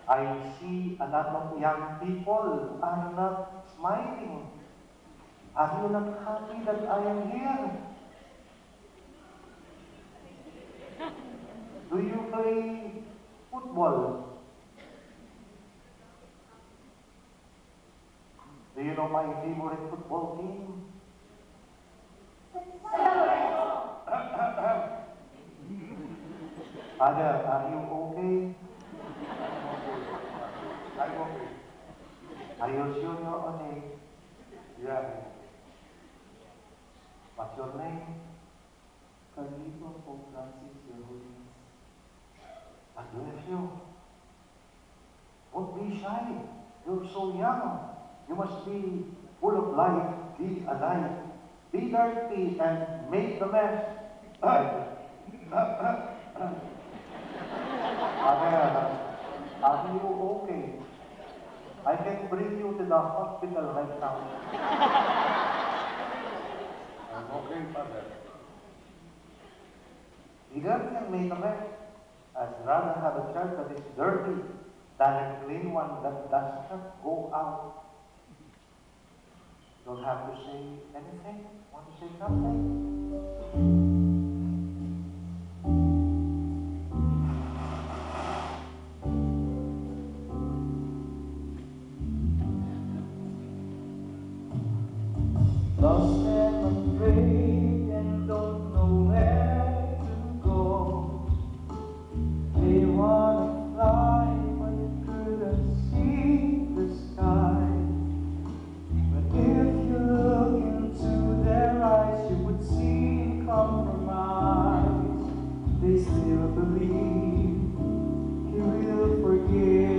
I see a lot of young people are not smiling. Are you not happy that I am here? Do you play football? Do you know my favorite football team? Father, are you okay? I'm okay. Are you sure you're okay? Yeah. What's your name? Felipe of Francis, your holiness. God bless you. Don't be shy. You're so young. You must be full of life. Be alive. Be dirty and make the mess. Father, are you okay? I can bring you to the hospital right now. I'm okay, Father. Be dirty and make a mess. I'd rather have a church that is dirty than a clean one that does not go out. Don't have to say anything? Want to say something? Lost and afraid and don't know where to go. They wanna fly but couldn't see the sky. But if you look into their eyes, you would see compromise. They still believe he will forgive.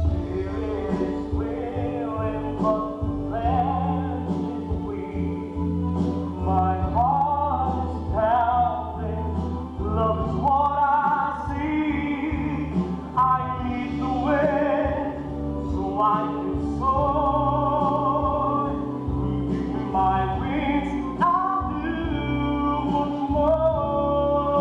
Spirit is willing, but the flesh is weak. My heart is pounding, love is what I see. I need the wind so I can soar. Give me my wings, I'll do much more.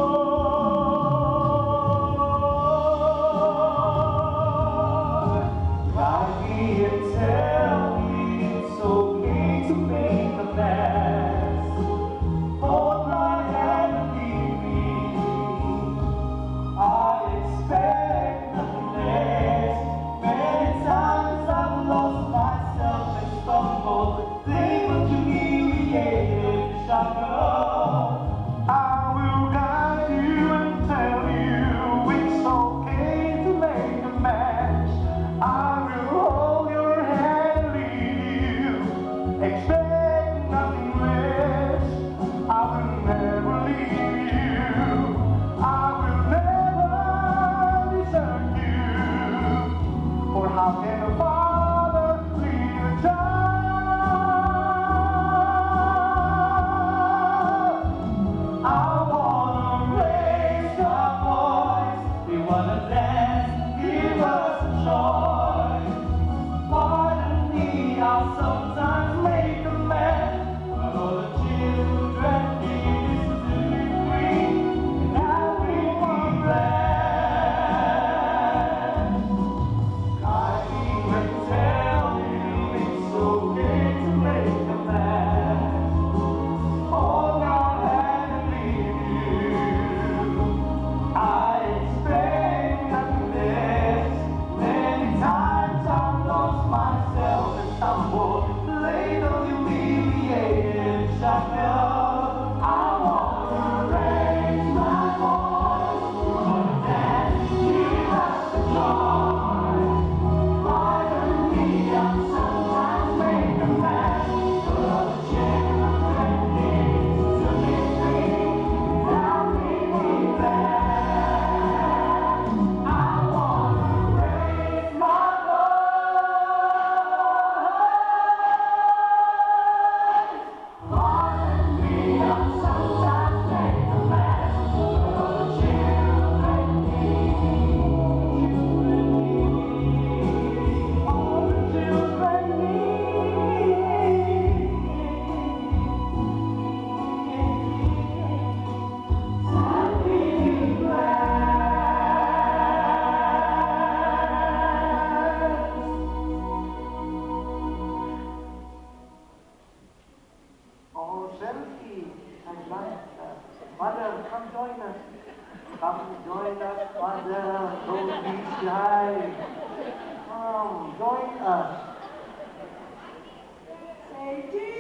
Father, come join us. Come join us, Father. Don't be shy. Come, join us. Say cheese!